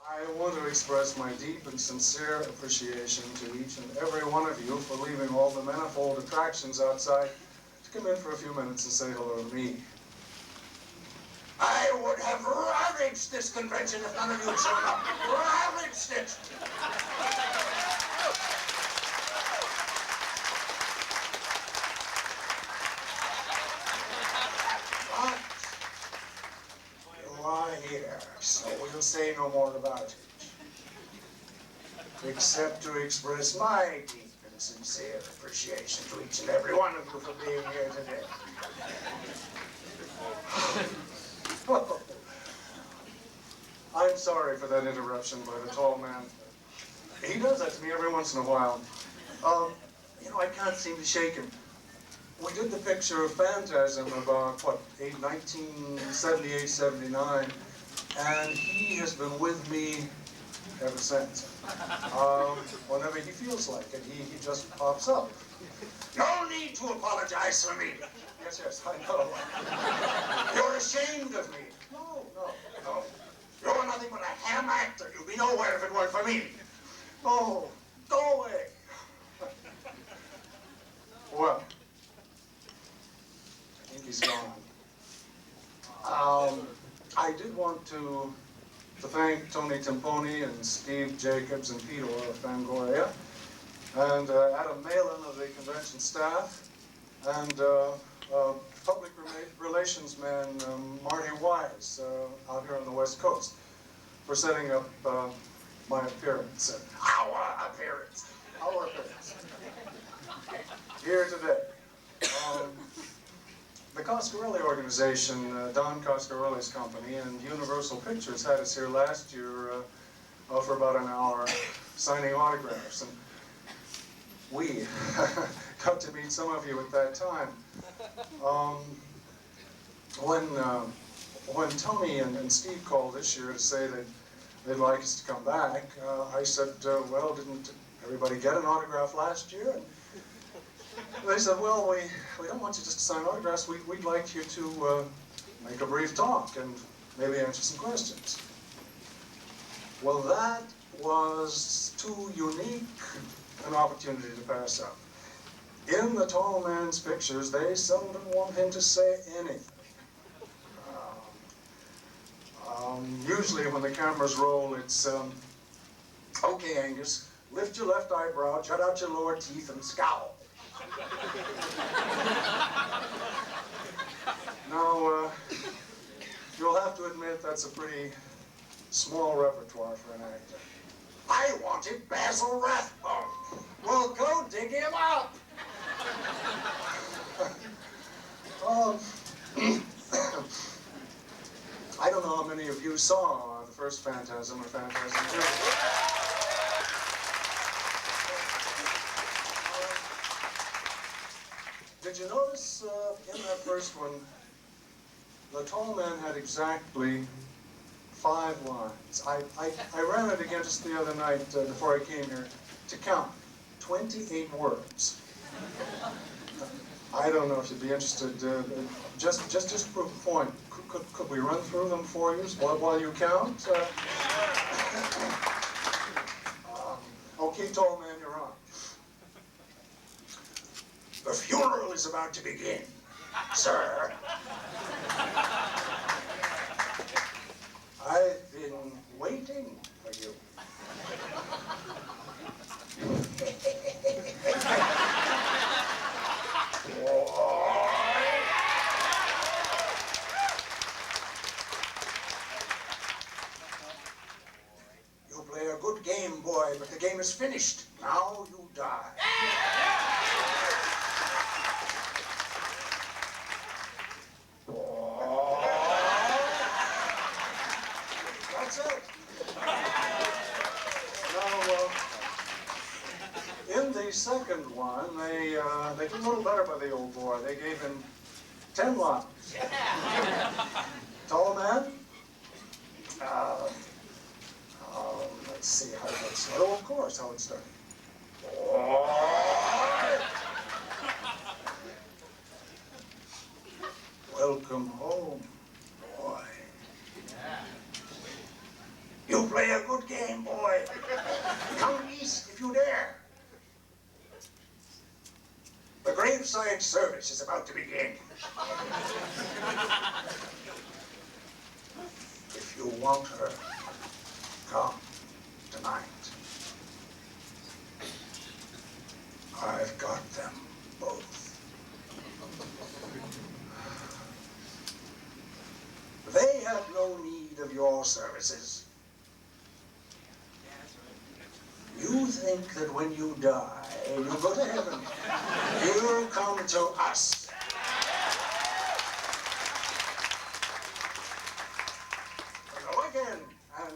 I want to express my deep and sincere appreciation to each and every one of you for leaving all the manifold attractions outside to come in for a few minutes and say hello to me. I would have ravaged this convention if none of you had shown up. Ravaged it! But you are here, so we'll say no more about it. Except to express my deep and sincere appreciation to each and every one of you for being here today. I'm sorry for that interruption by the tall man. He does that to me every once in a while. You know, I can't seem to shake him. We did the picture of Phantasm about, what, 1978, 79, and he has been with me ever since. Whenever he feels like it, he just pops up. No need to apologize for me. Yes, I know. You're ashamed of me. No. You're nothing but a ham actor. You'd be nowhere if it weren't for me. Oh, go away. Well, I think he's gone. I did want to thank Tony Timponi and Steve Jacobs and Peter of Fangoria, and Adam Malin of the convention staff, and public relations man Marty Wise out here on the West Coast for setting up my appearance. Our appearance. Our appearance. Here today. The Coscarelli organization, Don Coscarelli's company, and Universal Pictures had us here last year for about an hour signing autographs. And we got to meet some of you at that time. When Tony and Steve called this year to say that they'd like us to come back, I said, well, didn't everybody get an autograph last year? And they said, well, we don't want you just to sign autographs. We'd like you to make a brief talk and maybe answer some questions. Well, that was too unique an opportunity to pass up. In the tall man's pictures, they seldom want him to say anything. Usually when the cameras roll, it's, okay, Angus, lift your left eyebrow, jut out your lower teeth, and scowl. Now, you'll have to admit that's a pretty small repertoire for an actor. I wanted Basil Rathbone. Well, go dig him up! I don't know how many of you saw the first Phantasm or Phantasm 2. Did you notice in that first one, the tall man had exactly 5 lines. I ran it again just the other night before I came here to count 28 words. I don't know if you'd be interested. Just to prove a point, could we run through them for you while you count? Okay, tall man, you're on. The funeral is about to begin, sir. I've been waiting for you. You play a good game, boy, but the game is finished. Now you die. That's it. Now, in the second one, they did a little better by the old boy. They gave him 10 lines. Tall man? Let's see how it started. Oh, of course, how it started. Welcome home, boy. You play a good game, boy. Come east if you dare. The graveside service is about to begin. If you want her, come tonight. I've got them both. They have no need of your services. You think that when you die, you go to heaven. You come to us. Hello again, and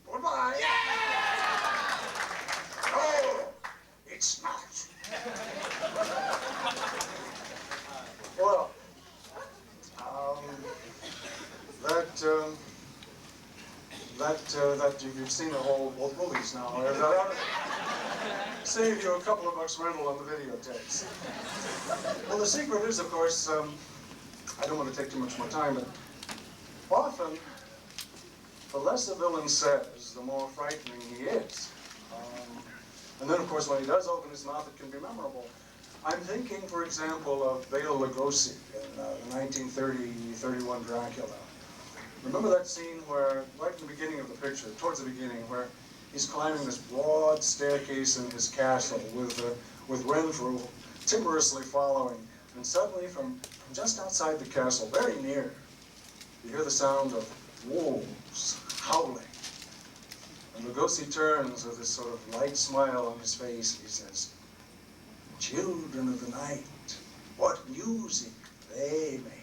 goodbye. No, it's not. Well, that you've seen the whole both movies now. That'll save you a couple of bucks rental on the videotapes. Well, the secret is, of course, I don't want to take too much more time, but often the less a villain says, the more frightening he is. And then, of course, when he does open his mouth, it can be memorable. I'm thinking, for example, of Bela Lugosi in the 1930-31 Dracula. Remember that scene where, right in the beginning of the picture, towards the beginning, where he's climbing this broad staircase in his castle with Renfrew timorously following, and suddenly from just outside the castle, very near, you hear the sound of wolves howling. And Lugosi turns with this sort of light smile on his face, and he says, "Children of the night, what music they make."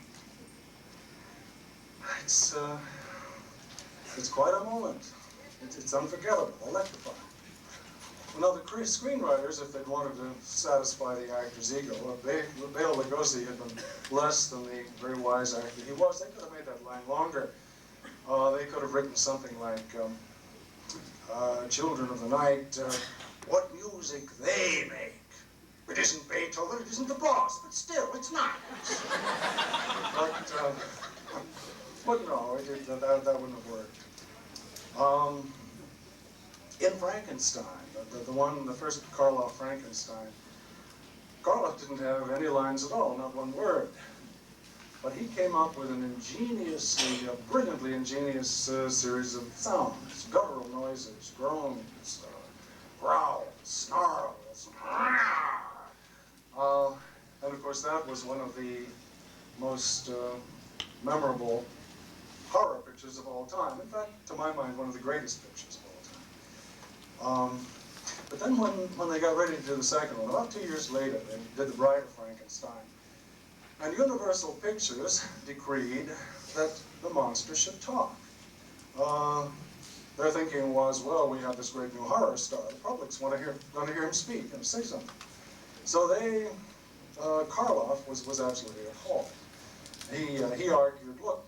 It's quite a moment. It's unforgettable, electrifying. Well, now the screenwriters, if they'd wanted to satisfy the actor's ego, Bela Lugosi had been less than the very wise actor he was. They could have made that line longer. They could have written something like, "Children of the night, what music they make. It isn't Beethoven, it isn't the boss, but still, it's not." But no, that wouldn't have worked. In Frankenstein, the first Karloff Frankenstein, Karloff didn't have any lines at all, not one word. But he came up with an ingeniously, brilliantly ingenious series of sounds, guttural noises, groans, growls, snarls. And of course that was one of the most memorable horror pictures of all time. In fact, to my mind, one of the greatest pictures of all time. But then when they got ready to do the second one, about 2 years later, they did The Bride of Frankenstein. And Universal Pictures decreed that the monster should talk. Their thinking was, well, we have this great new horror star. The public's going to hear him speak and say something. So Karloff was absolutely appalled. He argued, look,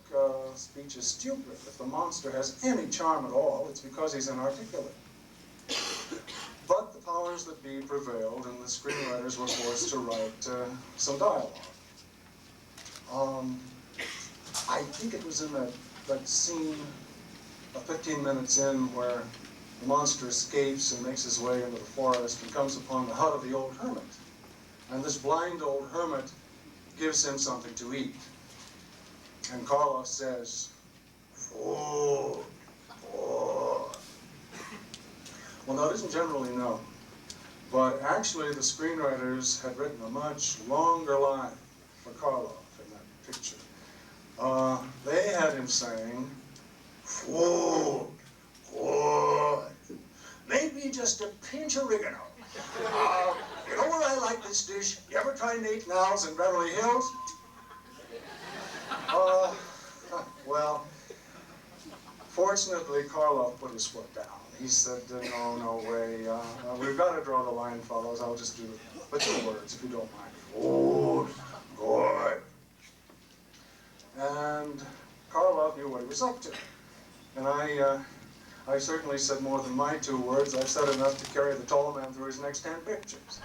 speech is stupid. If the monster has any charm at all, it's because he's inarticulate. But the powers that be prevailed, and the screenwriters were forced to write some dialogue. I think it was in that scene, 15 minutes in, where the monster escapes and makes his way into the forest and comes upon the hut of the old hermit. And this blind old hermit gives him something to eat. And Karloff says, "Food, food." Well, that isn't generally known, but actually the screenwriters had written a much longer line for Karloff in that picture. They had him saying, "Food, food, maybe just a pinch of oregano. You know where I like this dish? You ever try Nate Now's in Beverly Hills?" Well, fortunately, Karloff put his foot down. He said, no way. We've got to draw the line, fellows. I'll just do the 2 words, if you don't mind. Food, good. And Karloff knew what he was up to. And I certainly said more than my 2 words. I've said enough to carry the tall man through his next 10 pictures.